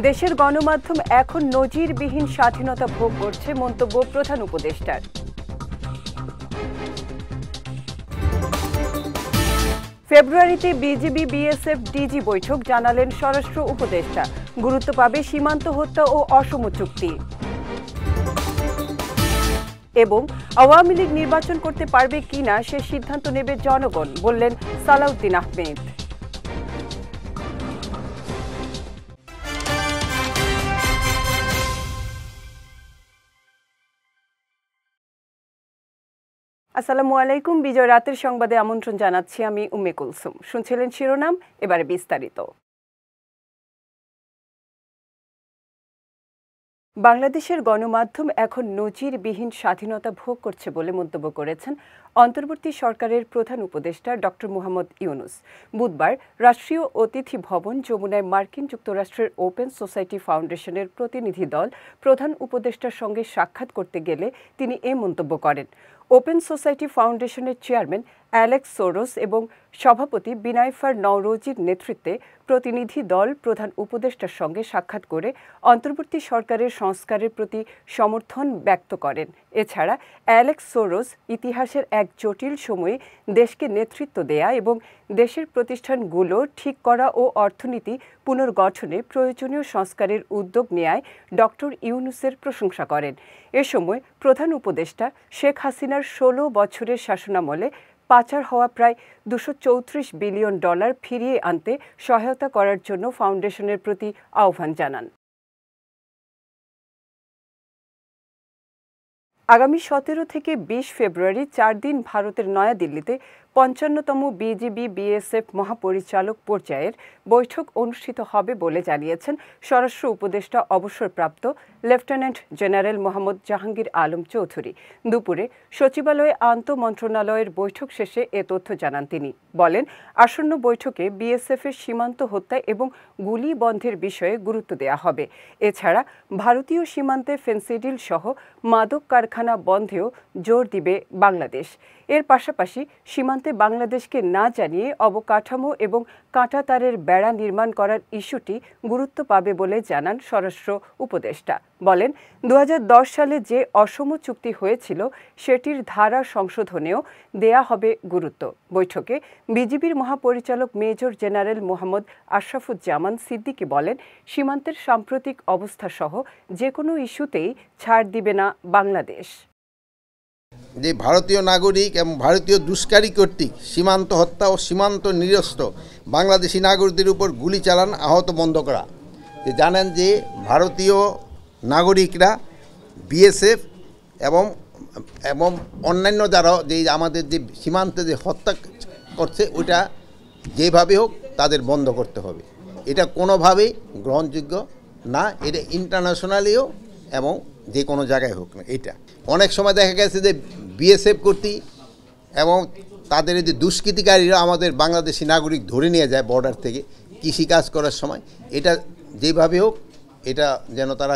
দেশের গণমাধ্যম এখন নজিরবিহীন স্বাধীনতা ভোগ করছে, মন্তব্য প্রধান উপদেষ্টার। ফেব্রুয়ারিতে বিজিবি বিএসএফ ডিজি বৈঠক, জানালেন স্বরাষ্ট্র উপদেষ্টা। গুরুত্ব পাবে সীমান্ত হত্যা ও অসম চুক্তি। এবং আওয়ামী লীগ নির্বাচন করতে পারবে কিনা সে সিদ্ধান্ত নেবে জনগণ, বললেন সালাউদ্দিন আহমেদ। আসসালামু আলাইকুম। বিজয় রাতের সংবাদে আমন্ত্রণ জানাচ্ছি আমি উম্মে কুলসুম। শুনছিলেন শিরোনাম, এবারে বিস্তারিত। বাংলাদেশের গণমাধ্যম এখন নজিরবিহীন স্বাধীনতা ভোগ করছে বলে মন্তব্য করেছেন অন্তর্বর্তী সরকারের প্রধান উপদেষ্টা ডক্টর মোহাম্মদ ইউনুস। বুধবার রাষ্ট্রীয় অতিথি ভবন যমুনায় মার্কিন যুক্তরাষ্ট্রের ওপেন সোসাইটি ফাউন্ডেশনের প্রতিনিধি দল প্রধান উপদেষ্টার সঙ্গে সাক্ষাৎ করতে গেলে তিনি এ মন্তব্য করেন। ওপেন সোসাইটি ফাউন্ডেশনের চেয়ারম্যান অ্যালেক্স সোরোস এবং সভাপতি বিনাইফার নওরোজির নেতৃত্বে প্রতিনিধি দল প্রধান উপদেষ্টার সঙ্গে সাক্ষাৎ করে অন্তর্বর্তী সরকারের সংস্কারের প্রতি সমর্থন ব্যক্ত করেন। এছাড়া অ্যালেক্স সোরোস ইতিহাসের এক জটিল সময়ে দেশকে নেতৃত্ব দেয়া এবং দেশের প্রতিষ্ঠানগুলো ঠিক করা ও অর্থনীতি পুনর্গঠনে প্রয়োজনীয় সংস্কারের উদ্যোগ নেয়ায় ডক্টর ইউনুসের প্রশংসা করেন। এ সময় প্রধান উপদেষ্টা শেখ হাসিনার ১৬ বছরের শাসনামলে পাচার হওয়া প্রায় $234 বিলিয়ন ফিরিয়ে আনতে সহায়তা করার জন্য ফাউন্ডেশনের প্রতি আহ্বান জানান। আগামী ১৭ থেকে ২০ ফেব্রুয়ারি ৪ দিন ভারতের নয়াদিল্লিতে ৫৫তম বিজিবি বিএসএফ মহাপরিচালক পর্যায়ের বৈঠক অনুষ্ঠিত হবে বলে জানিয়েছেন স্বরাষ্ট্র উপদেষ্টা অবসরপ্রাপ্ত লেফটেন্যান্ট জেনারেল মোহাম্মদ জাহাঙ্গীর আলম চৌধুরী। দুপুরে সচিবালয়ে আন্তঃমন্ত্রণালয়ের বৈঠক শেষে এ তথ্য জানান তিনি। বলেন, আসন্ন বৈঠকে বিএসএফের সীমান্ত হত্যা এবং গুলি বন্ধের বিষয়ে গুরুত্ব দেওয়া হবে। এছাড়া ভারতীয় সীমান্তে ফেনসিডিল সহ মাদক কারখানা বন্ধেও জোর দিবে বাংলাদেশ। এর পাশাপাশি সীমান্তে বাংলাদেশকে না জানিয়ে অবকাঠামো এবং কাঁটাতারের বেড়া নির্মাণ করার ইস্যুটি গুরুত্ব পাবে বলে জানান স্বরাষ্ট্র উপদেষ্টা। বলেন, ২০১০ সালে যে অসম চুক্তি হয়েছিল সেটির ধারা সংশোধনেও দেয়া হবে গুরুত্ব। বৈঠকে বিজিবির মহাপরিচালক মেজর জেনারেল মোহাম্মদ আশরাফুজ্জামান সিদ্দিকী বলেন, সীমান্তের সাম্প্রতিক অবস্থা সহ যে কোনো ইস্যুতেই ছাড় দিবে না বাংলাদেশ। যে ভারতীয় নাগরিক এবং ভারতীয় দুষ্কারী কর্তৃক সীমান্ত হত্যা ও সীমান্ত নিরস্ত বাংলাদেশি নাগরিকদের উপর গুলি চালান, আহত বন্ধ করা। যে জানেন যে ভারতীয় নাগরিকরা বিএসএফ এবং অন্যান্য যারা যে আমাদের যে সীমান্তে যে হত্যা করছে ওইটা যেভাবে হোক তাদের বন্ধ করতে হবে। এটা কোনোভাবেই গ্রহণযোগ্য না, এটা ইন্টারন্যাশনালিও এবং যে কোনো জায়গায় হোক না। এটা অনেক সময় দেখা গেছে যে বিএসএফ কর্তৃক এবং তাদের যে দুষ্কৃতিকারীরা আমাদের বাংলাদেশি নাগরিক ধরে নিয়ে যায় বর্ডার থেকে কৃষিকাজ করার সময়। এটা যেভাবে হোক এটা যেন তারা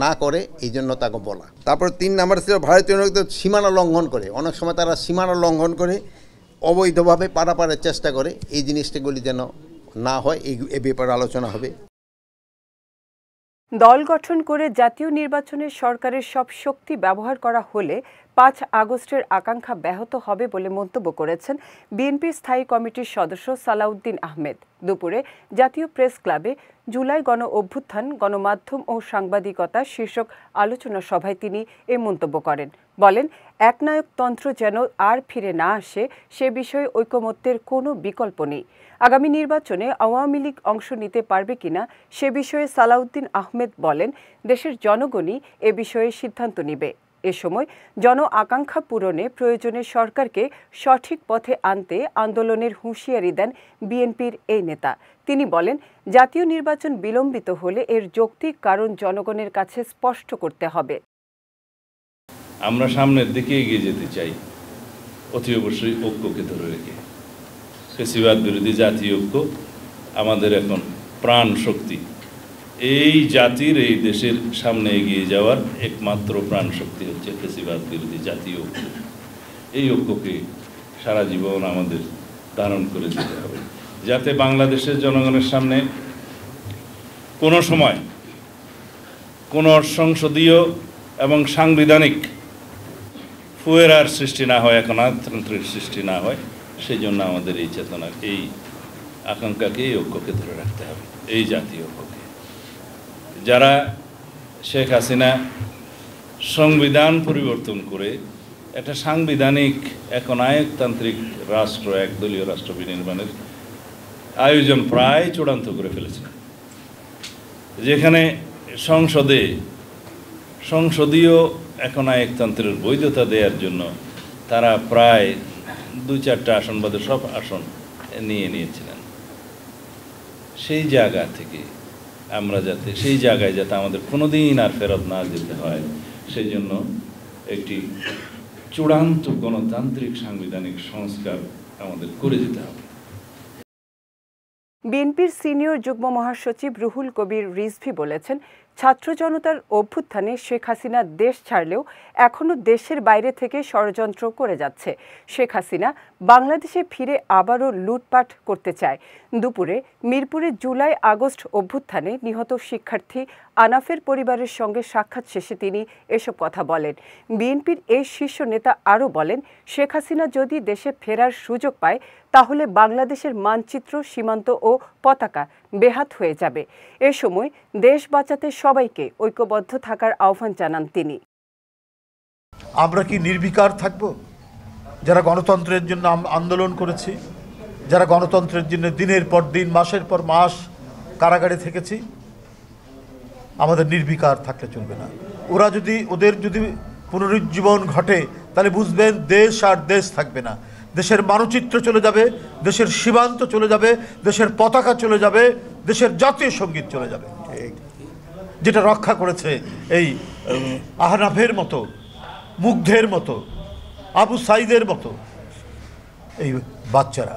না করে, এই জন্য তাকে বলা। তারপর ৩ নম্বর ছিল ভারতীয় নাগরিকদের সীমানা লঙ্ঘন করে। অনেক সময় তারা সীমানা লঙ্ঘন করে অবৈধভাবে পারাপারের চেষ্টা করে, এই জিনিসটাগুলি যেন না হয়, এ ব্যাপারে আলোচনা হবে। দল গঠন করে জাতীয় নির্বাচনে সরকারের সব শক্তি ব্যবহার করা হলে ৫ আগস্টের আকাঙ্ক্ষা ব্যাহত হবে বলে মন্তব্য করেছেন বিএনপির স্থায়ী কমিটির সদস্য সালাউদ্দিন আহমেদ। দুপুরে জাতীয় প্রেস ক্লাবে জুলাই গণ অভ্যুত্থান, গণমাধ্যম ও সাংবাদিকতা শীর্ষক আলোচনা সভায় তিনি এ মন্তব্য করেন। বলেন, একনায়কতন্ত্র যেন আর ফিরে না আসে সে বিষয়ে ঐকমত্যের কোনো বিকল্প নেই। আগামী নির্বাচনে আওয়ামী লীগ অংশ নিতে পারবে কিনা সে বিষয়ে সালাউদ্দিন আহমেদ বলেন, দেশের জনগণই এ বিষয়ে সিদ্ধান্ত নেবে। এ সময় জন আকাঙ্ক্ষা পূরণে প্রয়োজনে সরকারকে সঠিক পথে আনতে আন্দোলনের হুঁশিয়ারি দেন বিএনপির এই নেতা। তিনি বলেন, জাতীয় নির্বাচন বিলম্বিত হলে এর যৌক্তিক কারণ জনগণের কাছে স্পষ্ট করতে হবে। আমরা সামনের দিকে এগিয়ে যেতে চাই, অতি অবশ্যই ঐক্যকে ধরে রেখে। ফ্যাসিবাদ বিরোধী জাতীয় ঐক্য আমাদের এখন প্রাণ শক্তি। এই জাতির, এই দেশের সামনে এগিয়ে যাওয়ার একমাত্র প্রাণ শক্তি হচ্ছে ফ্যাসিবাদ বিরোধী জাতীয় ঐক্য। এই ঐক্যকে সারা জীবন আমাদের ধারণ করে যেতে হবে, যাতে বাংলাদেশের জনগণের সামনে কোনো সময় কোনো সংসদীয় এবং সাংবিধানিক ফুয়েরার সৃষ্টি না হয়, একনায়কতন্ত্রের সৃষ্টি না হয়, সেই জন্য আমাদের এই চেতনা, এই আকাঙ্ক্ষাকে, এই ঐক্যকে ধরে রাখতে হবে, এই জাতীয় ঐক্যকে। যারা শেখ হাসিনা সংবিধান পরিবর্তন করে একটা সাংবিধানিক একনায়কতান্ত্রিক রাষ্ট্র, একদলীয় রাষ্ট্র বিনির্মাণের আয়োজন প্রায় চূড়ান্ত করে ফেলেছে, যেখানে সংসদীয় একনায়কতন্ত্রের বৈধতা দেওয়ার জন্য তারা প্রায় 2-4টা আসন বাদে সব আসন নিয়েছিলেন। সেই জায়গা থেকে আমরা সেই জায়গায় যাতে আমাদের কোনোদিন আর ফেরত না যেতে হয়, সেই জন্য একটি চূড়ান্ত গণতান্ত্রিক সাংবিধানিক সংস্কার আমাদের করে যেতে হবে। বিএনপির সিনিয়র যুগ্ম মহাসচিব রুহুল কবির রিজভী বলেছেন, ছাত্র জনতার অভ্যুত্থানে শেখ হাসিনা দেশ ছাড়লেও এখনও দেশের বাইরে থেকে ষড়যন্ত্র করে যাচ্ছে। শেখ হাসিনা বাংলাদেশে ফিরে আবারও লুটপাট করতে চায়। দুপুরে মিরপুরে জুলাই আগস্ট অভ্যুত্থানে নিহত শিক্ষার্থী আনাফের পরিবারের সঙ্গে সাক্ষাৎ শেষে তিনি এসব কথা বলেন। বিএনপির এই শীর্ষ নেতা আরও বলেন, শেখ হাসিনা যদি দেশে ফেরার সুযোগ পায় তাহলে বাংলাদেশের মানচিত্র, সীমান্ত ও পতাকা বেহাত হয়ে যাবে। এ সময় দেশ বাঁচাতে সবাইকে ঐক্যবদ্ধ থাকার আহ্বান জানান তিনি। আমরা কি নির্বিকার থাকব? যারা গণতন্ত্রের জন্য আন্দোলন করেছি, যারা গণতন্ত্রের জন্য দিনের পর দিন, মাসের পর মাস কারাগারে থেকেছি, আমাদের নির্বিকার থাকলে চলবে না। ওদের যদি পুনরুজ্জীবন ঘটে তাহলে বুঝবেন দেশ আর দেশ থাকবে না। দেশের মানচিত্র চলে যাবে, দেশের সীমান্ত চলে যাবে, দেশের পতাকা চলে যাবে, দেশের জাতীয় সঙ্গীত চলে যাবে, যেটা রক্ষা করেছে এই আহনাফের মতো, মুগ্ধের মতো, আবু সাইদের মতো এই বাচ্চারা।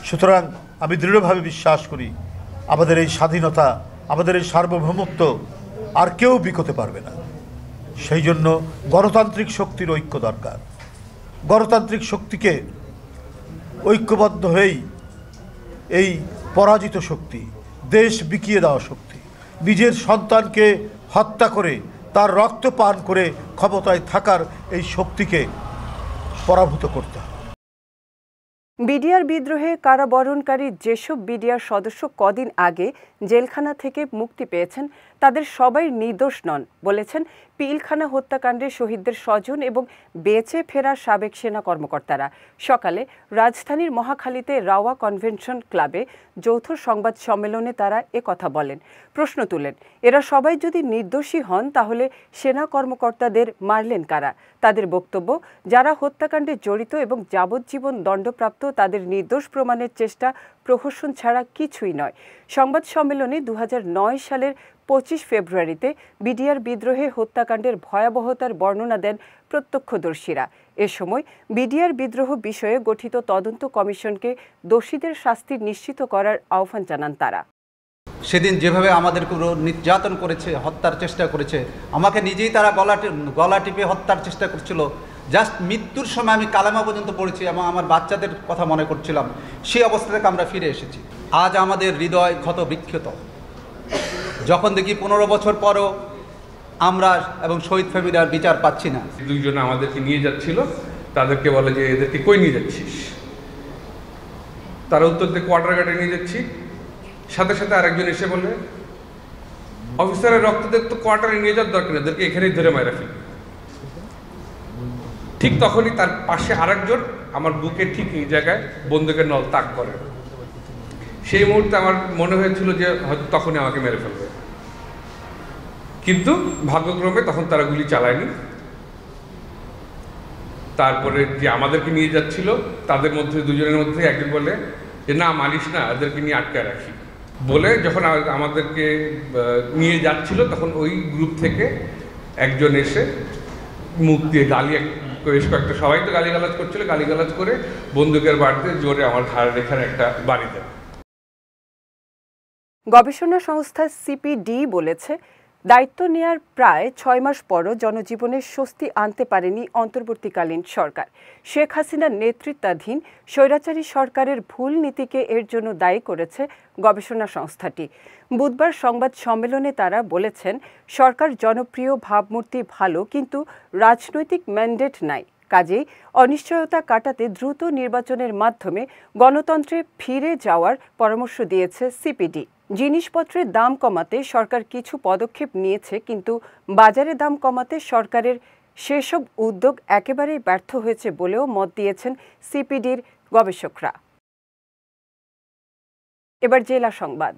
সুতরাং আমি দৃঢ়ভাবে বিশ্বাস করি আমাদের এই স্বাধীনতা, আমাদের এই সার্বভৌমত্ব আর কেউ বিকোতে পারবে না। সেই জন্য গণতান্ত্রিক শক্তির ঐক্য দরকার। গণতান্ত্রিক শক্তিকে ঐক্যবদ্ধ হয়েই এই পরাজিত শক্তি, দেশ বিকিয়ে দেওয়া শক্তি, নিজের সন্তানকে হত্যা করে তার রক্ত পান করে ক্ষমতায় থাকার এই শক্তিকে পরাভূত করতে হবে। বিডিআর বিদ্রোহে কারাবরণকারী যেসব বিডিআর সদস্য কদিন আগে জেলখানা থেকে মুক্তি পেয়েছেন তাদের সবাই নির্দোষ নন বলেছেন পিলখানা হত্যাকাণ্ডে শহীদদের স্বজন এবং বেঁচে ফেরা সাবেক সেনা কর্মকর্তারা। সকালে রাজধানীর মহাখালীতে রাওয়া কনভেনশন ক্লাবে যৌথ সংবাদ সম্মেলনে তারা একথা বলেন। প্রশ্ন তুলেন, এরা সবাই যদি নির্দোষী হন তাহলে সেনা কর্মকর্তাদের মারলেন কারা? তাদের বক্তব্য, যারা হত্যাকাণ্ডে জড়িত এবং যাবজ্জীবন দণ্ডপ্রাপ্ত তাদের নির্দোষ প্রমাণের চেষ্টা প্রহসন ছাড়া কিছুই নয়। সংবাদ সম্মেলনে 2009 সালের 25 ফেব্রুয়ারিতে বিডিআর বিদ্রোহে হত্যাকাণ্ডের ভয়াবহতার বর্ণনা দেন প্রত্যক্ষদর্শীরা। এ সময় বিডিআর বিদ্রোহ বিষয়ে গঠিত তদন্ত কমিশনকে দোষীদের শাস্তি নিশ্চিত করার আহ্বান জানান তারা। সেদিন যেভাবে আমাদের পুরো নির্যাতন করেছে, হত্যার চেষ্টা করেছে, আমাকে নিজেই তারা গলা টিপে হত্যার চেষ্টা করছিল। জাস্ট মৃত্যুর সময় আমি কালেমা পর্যন্ত পড়েছি এবং আমার বাচ্চাদের কথা মনে করছিলাম। সেই অবস্থা থেকে আমরা ফিরে এসেছি। আজ আমাদের হৃদয় ক্ষত বিক্ষত। যখন দেখি 15 বছর পরও আমরা এবং শহীদ ফ্যামিলির বিচার পাচ্ছি না। দুইজন আমাদেরকে নিয়ে যাচ্ছিল, তাদেরকে বলে যে এদেরকে কই নিয়ে যাচ্ছিস? তারা উত্তর দিয়ে কোয়ার্টার গার্ডে নিয়ে যাচ্ছি। সাথে সাথে আরেকজন এসে বলে, অফিসারের রক্তদের তো কোয়ার্টারে নিয়ে যাওয়ার দরকার, এদেরকে এখানেই ধরে মারা ফেলি। ঠিক তখনই তার পাশে আরেকজন আমার বুকে ঠিক এই জায়গায় বন্দুকের নল তাক করে। সেই মুহূর্তে আমার মনে হয়েছিল যে হয়তো তখনই আমাকে মেরে ফেলবে, কিন্তু ভাগ্যক্রমে তখন তারা গুলি চালায়নি। তারপরে যে আমাদেরকে নিয়ে যাচ্ছিল তাদের মধ্যে দুজনের মধ্যে একজন বলে যে না মারিস না, এদেরকে নিয়ে আটকায় রাখি বলে যখন আমাদেরকে নিয়ে যাচ্ছিল তখন ওই গ্রুপ থেকে একজন এসে মুখ দিয়ে বেশ কয়েকটা, সবাই তো গালিগালাজ করছিল, গালিগালাজ করে বন্দুকের বাড়ি দিয়ে জোরে আমার ঘাড়ের এখানে একটা বাড়ি দেয়। গবেষণা সংস্থা সিপিডি বলেছে দায়িত্ব নেয়ার প্রায় ৬ মাস পরও জনজীবনে স্বস্তি আনতে পারেনি অন্তর্বর্তীকালীন সরকার। শেখ হাসিনার নেতৃত্বাধীন স্বৈরাচারী সরকারের ভুল নীতিকে এর জন্য দায়ী করেছে গবেষণা সংস্থাটি। বুধবার সংবাদ সম্মেলনে তারা বলেছেন, সরকার জনপ্রিয়, ভাবমূর্তি ভালো, কিন্তু রাজনৈতিক ম্যান্ডেট নাই। কাজেই অনিশ্চয়তা কাটাতে দ্রুত নির্বাচনের মাধ্যমে গণতন্ত্রে ফিরে যাওয়ার পরামর্শ দিয়েছে সিপিডি। জিনিসপত্রের দাম কমাতে সরকার কিছু পদক্ষেপ নিয়েছে, কিন্তু বাজারে দাম কমাতে সরকারের সেসব উদ্যোগ একেবারেই ব্যর্থ হয়েছে বলেও মত দিয়েছেন সিপিডির গবেষকরা। এবার জেলা সংবাদ।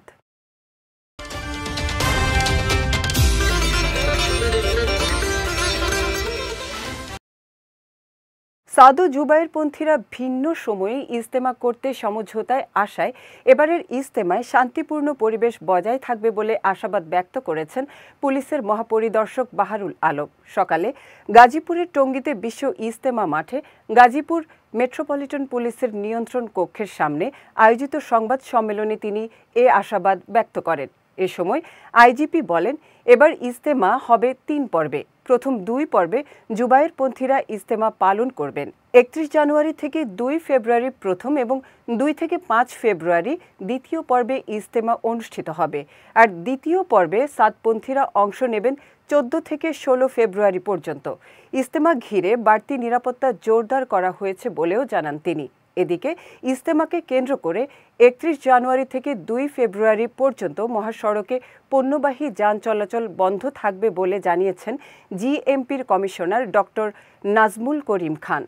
সাদু জুবায়েরপন্থীরা ভিন্ন সময়ে ইজতেমা করতে সমঝোতায় আসায় এবারের ইজতেমায় শান্তিপূর্ণ পরিবেশ বজায় থাকবে বলে আশাবাদ ব্যক্ত করেছেন পুলিশের মহাপরিদর্শক বাহারুল আলম। সকালে গাজীপুরের টঙ্গীতে বিশ্ব ইজতেমা মাঠে গাজীপুর মেট্রোপলিটন পুলিশের নিয়ন্ত্রণ কক্ষের সামনে আয়োজিত সংবাদ সম্মেলনে তিনি এ আশাবাদ ব্যক্ত করেন। এ সময় আইজিপি বলেন, এবার ইজতেমা হবে ৩ পর্বে। প্রথম ২ পর্বে জুবায়েরপন্থীরা ইজতেমা পালন করবেন। ৩১ জানুয়ারি থেকে ২ ফেব্রুয়ারি প্রথম এবং ২ থেকে ৫ ফেব্রুয়ারি দ্বিতীয় পর্বে ইজতেমা অনুষ্ঠিত হবে। আর দ্বিতীয় পর্বে সাদপন্থীরা অংশ নেবেন ১৪ থেকে ১৬ ফেব্রুয়ারি পর্যন্ত। ইজতেমা ঘিরে বাড়তি নিরাপত্তা জোরদার করা হয়েছে বলেও জানান তিনি। এদিকে ইজতেমাকে কেন্দ্র করে ৩১ জানুয়ারি থেকে ২ ফেব্রুয়ারি পর্যন্ত মহাসড়কে পণ্যবাহী যান চলাচল বন্ধ থাকবে বলে জানিয়েছেন জিএমপির কমিশনার ডক্টর নাজমুল করিম খান।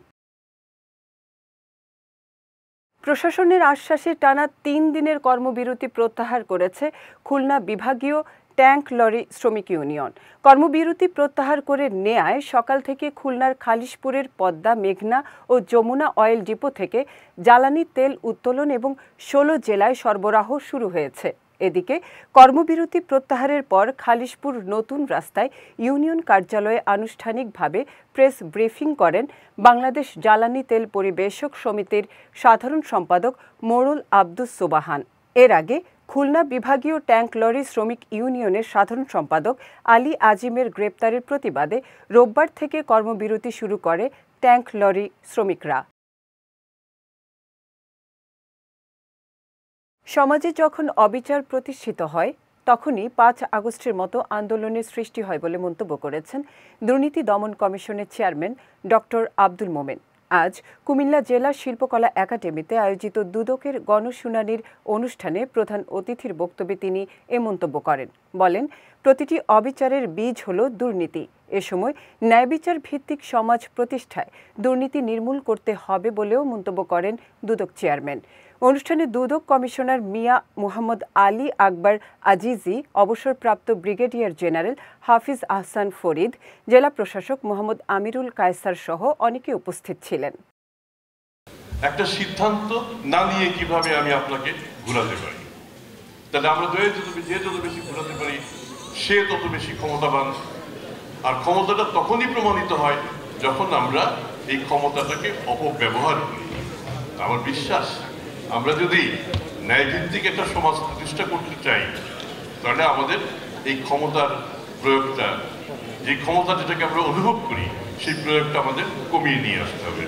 প্রশাসনের আশ্বাসে টানা ৩ দিনের কর্মবিরতি প্রত্যাহার করেছে খুলনা বিভাগীয় ট্যাঙ্ক লরি শ্রমিক ইউনিয়ন। কর্মবিরতি প্রত্যাহার করে নেয়ায় সকাল থেকে খুলনার খালিশপুরের পদ্মা, মেঘনা ও যমুনা অয়েল ডিপো থেকে জ্বালানি তেল উত্তোলন এবং ১৬ জেলায় সরবরাহ শুরু হয়েছে। এদিকে কর্মবিরতি প্রত্যাহারের পর খালিশপুর নতুন রাস্তায় ইউনিয়ন কার্যালয়ে আনুষ্ঠানিকভাবে প্রেস ব্রিফিং করেন বাংলাদেশ জ্বালানি তেল পরিবেশক সমিতির সাধারণ সম্পাদক মোড়ল আব্দুস সোবাহান। এর আগে খুলনা বিভাগীয় ট্যাঙ্ক লরি শ্রমিক ইউনিয়নের সাধারণ সম্পাদক আলী আজিমের গ্রেপ্তারের প্রতিবাদে রোববার থেকে কর্মবিরতি শুরু করে ট্যাঙ্ক লরি শ্রমিকরা। সমাজে যখন অবিচার প্রতিষ্ঠিত হয়, তখনই ৫ আগস্টের মতো আন্দোলনের সৃষ্টি হয় বলে মন্তব্য করেছেন দুর্নীতি দমন কমিশনের চেয়ারম্যান ডক্টর আব্দুল মোমেন। আজ কুমিল্লা জেলা শিল্পকলা একাডেমিতে আয়োজিত দুদকের গণশুনানির অনুষ্ঠানে প্রধান অতিথির বক্তব্যে তিনি এ মন্তব্য করেন। বলেন, প্রতিটি অবিচারের বীজ হল দুর্নীতি। এ সময় ন্যায়বিচার ভিত্তিক সমাজ প্রতিষ্ঠায় দুর্নীতি নির্মূল করতে হবে বলেও মন্তব্য করেন দুদক চেয়ারম্যান। অনুষ্ঠানে দুদক কমিশনার মিয়া মুহাম্মদ আলী আকবর আজিজি, অবসরপ্রাপ্ত ব্রিগেডিয়ার জেনারেল হাফিজ আহসান ফরিদ, জেলা প্রশাসক মোহাম্মদ আমিরুল কায়সার সহ অনেকে উপস্থিত ছিলেন। একটা সিদ্ধান্ত না নিয়ে কিভাবে আমি আপনাকে ঘুরাতে পারি, তাহলে আমরা যে যত বেশি ঘুরাতে পারি সে তত বেশি ক্ষমতাবান। আর ক্ষমতাটা তখনই প্রমাণিত হয় যখন আমরা এই ক্ষমতাটাকে অপব্যবহার করি। আমার বিশ্বাস, আমরা যদি ন্যায়ভিত্তিক একটা সমাজ প্রতিষ্ঠা করতে চাই, তাহলে আমাদের এই ক্ষমতার প্রয়োগটা, যে ক্ষমতা যেটাকে আমরা অনুভব করি, সেই প্রয়োগটা আমাদের কমিয়ে নিয়ে আসতে হবে।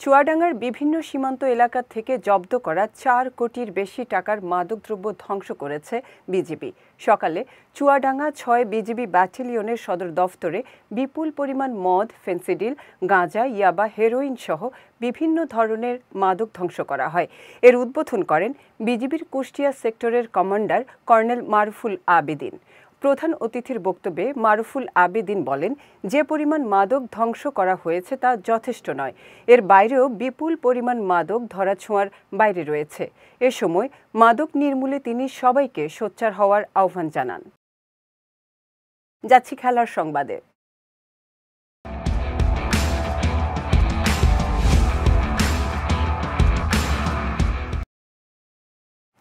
চুয়াডাঙ্গার বিভিন্ন সীমান্ত এলাকা থেকে জব্দ করা ৪ কোটির বেশি টাকার মাদকদ্রব্য ধ্বংস করেছে বিজিবি। সকালে চুয়াডাঙ্গা ৬ বিজিবি ব্যাটালিয়নের সদর দফতরে বিপুল পরিমাণ মদ, ফেন্সিডিল, গাঁজা, ইয়াবা, হেরোইন সহ বিভিন্ন ধরনের মাদক ধ্বংস করা হয়। এর উদ্বোধন করেন বিজিবির কুষ্টিয়া সেক্টরের কমান্ডার কর্নেল মারুফুল আবেদিন। প্রধান অতিথির বক্তব্যে মারুফুল আবেদিন বলেন, যে পরিমাণ মাদক ধ্বংস করা হয়েছে তা যথেষ্ট নয়। এর বাইরেও বিপুল পরিমাণ মাদক ধরাছোঁয়ার বাইরে রয়েছে। এ সময় মাদক নির্মূলে তিনি সবাইকে সোচ্চার হওয়ার আহ্বান জানান। যাচ্ছি খেলার সংবাদে।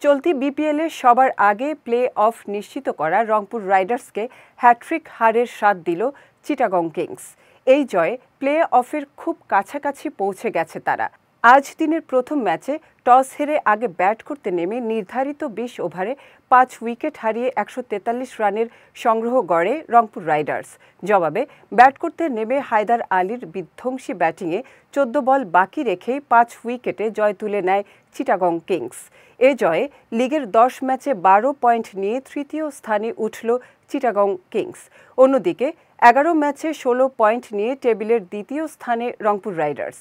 চলতি বিপিএলে সবার আগে প্লে অফ নিশ্চিত করা রংপুর রাইডার্সকে হ্যাট্রিক হারের স্বাদ দিল চিটাগং কিংস। এই জয়ে প্লে অফের খুব কাছাকাছি পৌঁছে গেছে তারা। আজ দিনের প্রথম ম্যাচে টস হেরে আগে ব্যাট করতে নেমে নির্ধারিত ২০ ওভারে ৫ উইকেট হারিয়ে ১৪৩ রানের সংগ্রহ গড়ে রংপুর রাইডার্স। জবাবে ব্যাট করতে নেমে হায়দার আলীর বিধ্বংসী ব্যাটিংয়ে ১৪ বল বাকি রেখেই ৫ উইকেটে জয় তুলে নেয় চিটাগং কিংস। এ জয়ে লিগের ১০ ম্যাচে ১২ পয়েন্ট নিয়ে তৃতীয় স্থানে উঠল চিটাগং কিংস। অন্যদিকে ১১ ম্যাচে ১৬ পয়েন্ট নিয়ে টেবিলের দ্বিতীয় স্থানে রংপুর রাইডার্স।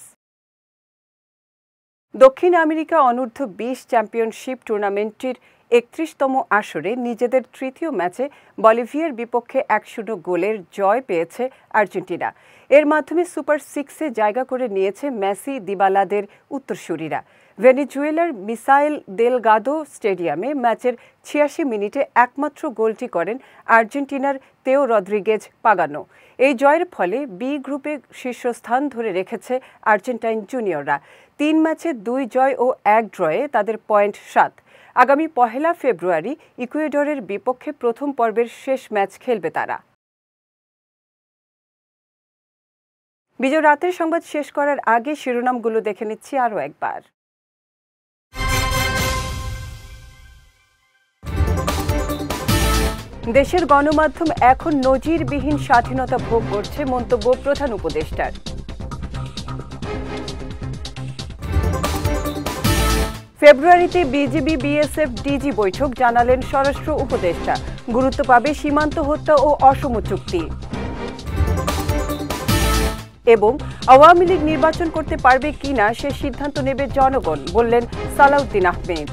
দক্ষিণ আমেরিকা অনূর্ধ্ব ২০ চ্যাম্পিয়নশিপ টুর্নামেন্টটির ৩১তম আসরে নিজেদের তৃতীয় ম্যাচে বলিভিয়ার বিপক্ষে ১-০ গোলের জয় পেয়েছে আর্জেন্টিনা। এর মাধ্যমে সুপার সিক্সে জায়গা করে নিয়েছে মেসি দিবালাদের উত্তরসূরিরা। ভেনেজুয়েলার মিসাইল দেলগাদো স্টেডিয়ামে ম্যাচের ৮৬ মিনিটে একমাত্র গোলটি করেন আর্জেন্টিনার তেও রদ্রিগেজ পাগানো। এই জয়ের ফলে বি গ্রুপে শীর্ষস্থান ধরে রেখেছে আর্জেন্টাইন জুনিয়ররা। ৩ ম্যাচে ২ জয় ও ১ ড্রয়ে তাদের পয়েন্ট ৭। আগামী ১ ফেব্রুয়ারি ইকুয়েডরের বিপক্ষে প্রথম পর্বের শেষ ম্যাচ খেলবে তারা। বিজয় রাতের সংবাদ শেষ করার আগে শিরোনামগুলো দেখে নিচ্ছি আরও একবার। দেশের গণমাধ্যম এখন নজিরবিহীন স্বাধীনতা ভোগ করছে, মন্তব্য প্রধান উপদেষ্টার। ফেব্রুয়ারিতে বিজিবি বিএসএফ ডিজি বৈঠক, জানালেন স্বরাষ্ট্র উপদেষ্টা। গুরুত্ব পাবে সীমান্ত হত্যা ও অসম চুক্তি। এবং আওয়ামী লীগ নির্বাচন করতে পারবে কিনা সে সিদ্ধান্ত নেবে জনগণ, বললেন সালাউদ্দিন আহমেদ।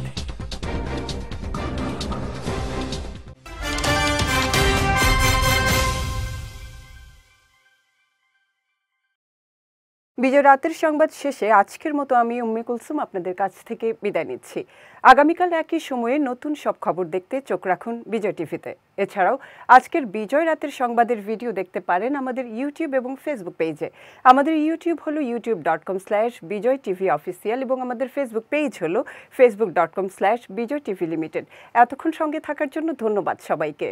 বিজয় রাতের সংবাদ শেষে আজকের মতো আমি উম্মে কুলসুম আপনাদের কাছ থেকে বিদায় নিচ্ছি। আগামীকাল একই সময়ে নতুন সব খবর দেখতে চোখ রাখুন বিজয় টিভিতে। এছাড়াও আজকের বিজয় রাতের সংবাদের ভিডিও দেখতে পারেন আমাদের ইউটিউব এবং ফেসবুক পেজে। আমাদের ইউটিউব হলো youtube.com/BijoyTV অফিসিয়াল এবং আমাদের ফেসবুক পেজ হলো facebook.com/BijoyTV Limited। এতক্ষণ সঙ্গে থাকার জন্য ধন্যবাদ সবাইকে।